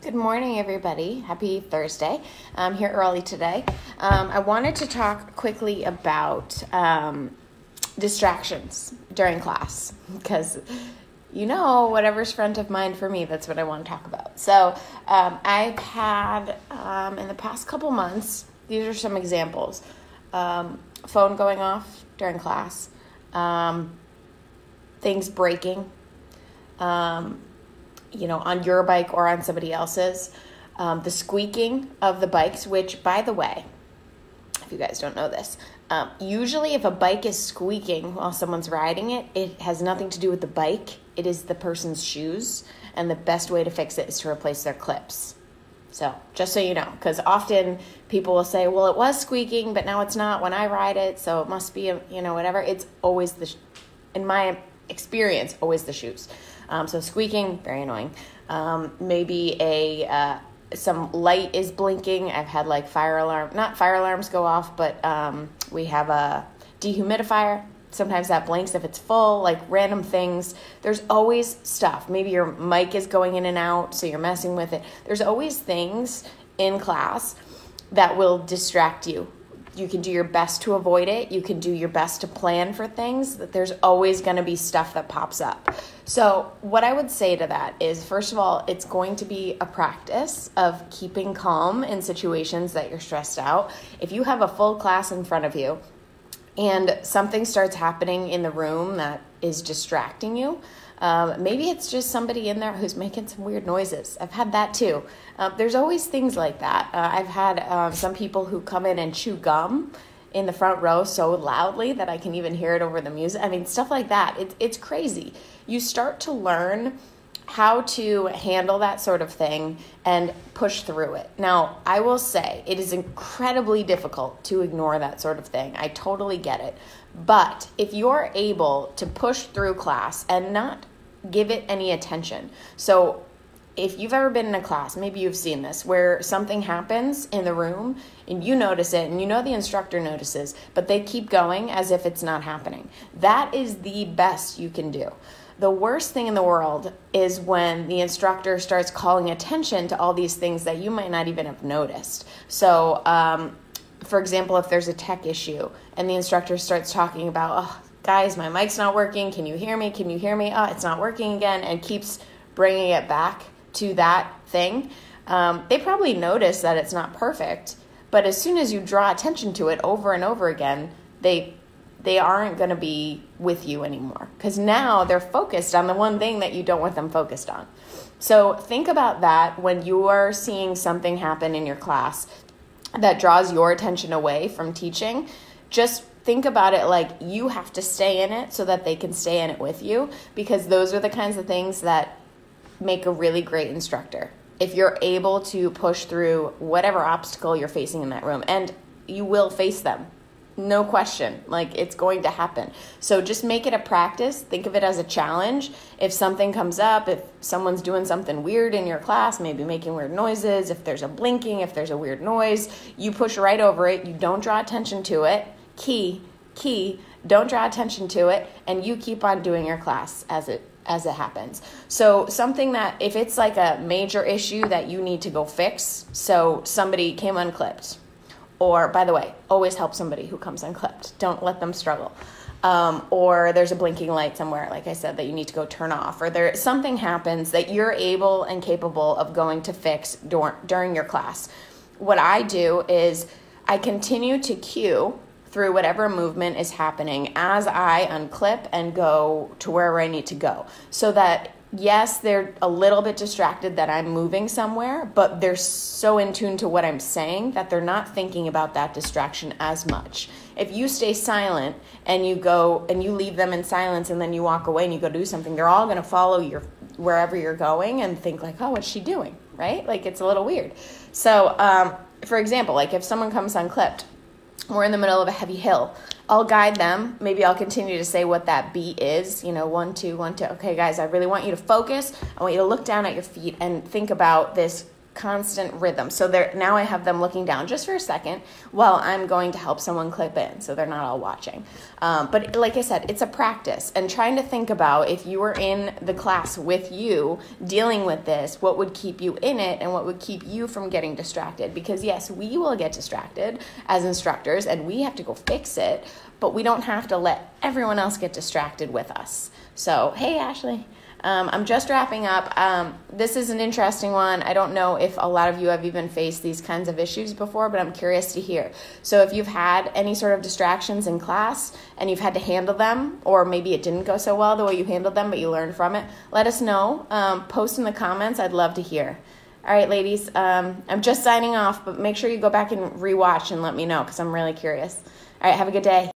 Good morning, everybody. Happy Thursday. I'm here early today. I wanted to talk quickly about distractions during class because, whatever's front of mind for me, that's what I want to talk about. So I've had, in the past couple months, these are some examples. Phone going off during class, things breaking, on your bike or on somebody else's, the squeaking of the bikes, which, by the way, if you guys don't know this, usually if a bike is squeaking while someone's riding it, it has nothing to do with the bike. It is the person's shoes, and the best way to fix it is to replace their clips. So just so you know, because often people will say, well, it was squeaking, but now it's not when I ride it, so it must be, whatever. It's always in my experience, always the shoes. So squeaking, very annoying. Maybe some light is blinking. I've had not fire alarms go off, but we have a dehumidifier. Sometimes that blinks if it's full, random things. There's always stuff. Maybe your mic is going in and out, so you're messing with it. There's always things in class that will distract you. You can do your best to avoid it. You can do your best to plan for things. There's always going to be stuff that pops up. So what I would say to that is, first of all, it's going to be a practice of keeping calm in situations that you're stressed out. If you have a full class in front of you and something starts happening in the room that is distracting you, maybe it's just somebody in there who's making some weird noises. I've had that too. There's always things like that. I've had some people who come in and chew gum in the front row so loudly that I can even hear it over the music. I mean, stuff like that. It's crazy. You start to learn how to handle that sort of thing and push through it. Now, I will say it is incredibly difficult to ignore that sort of thing. I totally get it. But if you're able to push through class and not give it any attention. So if you've ever been in a class, maybe you've seen this, where something happens in the room and you notice it and the instructor notices, but they keep going as if it's not happening. That is the best you can do. The worst thing in the world is when the instructor starts calling attention to all these things that you might not even have noticed. So, for example, if there's a tech issue and the instructor starts talking about, oh, guys, my mic's not working. Can you hear me? Can you hear me? Oh, it's not working again, and keeps bringing it back to that thing. They probably notice that it's not perfect, but as soon as you draw attention to it over and over again, they aren't going to be with you anymore because now they're focused on the one thing that you don't want them focused on. So think about that when you are seeing something happen in your class that draws your attention away from teaching. Just think about it like you have to stay in it so that they can stay in it with you, because those are the kinds of things that make a really great instructor. If you're able to push through whatever obstacle you're facing in that room, and you will face them, no question, it's going to happen. So just make it a practice. Think of it as a challenge. If something comes up, if someone's doing something weird in your class, maybe making weird noises, if there's a blinking, if there's a weird noise, you push right over it. You don't draw attention to it. Key, don't draw attention to it, and you keep on doing your class as it happens. So something that, if it's like a major issue that you need to go fix, so somebody came unclipped, or, by the way, always help somebody who comes unclipped. Don't let them struggle. Or there's a blinking light somewhere, like I said, that you need to go turn off, or something happens that you're able and capable of going to fix during your class. What I do is I continue to cue through whatever movement is happening as I unclip and go to wherever I need to go. So that, yes, they're a little bit distracted that I'm moving somewhere, but they're so in tune to what I'm saying that they're not thinking about that distraction as much. If you stay silent and you go and you leave them in silence and then you walk away and you go do something, they're all going to follow wherever you're going and think oh, what's she doing, right? It's a little weird. So, for example, if someone comes unclipped, we're in the middle of a heavy hill, I'll guide them. Maybe I'll continue to say what that beat is, 1, 2, 1, 2. Okay, guys, I really want you to focus. I want you to look down at your feet and think about this constant rhythm. So now I have them looking down just for a second while I'm going to help someone clip in, so they're not all watching. But like I said, it's a practice, and trying to think about if you were in the class with you dealing with this, what would keep you in it and what would keep you from getting distracted? Because yes, we will get distracted as instructors and we have to go fix it, but we don't have to let everyone else get distracted with us. So, hey, Ashley. I'm just wrapping up. This is an interesting one. I don't know if a lot of you have even faced these kinds of issues before, but I'm curious to hear. So if you've had any sort of distractions in class and you've had to handle them, or maybe it didn't go so well the way you handled them, but you learned from it, let us know. Post in the comments. I'd love to hear. All right, ladies, I'm just signing off, but make sure you go back and rewatch and let me know because I'm really curious. All right, have a good day.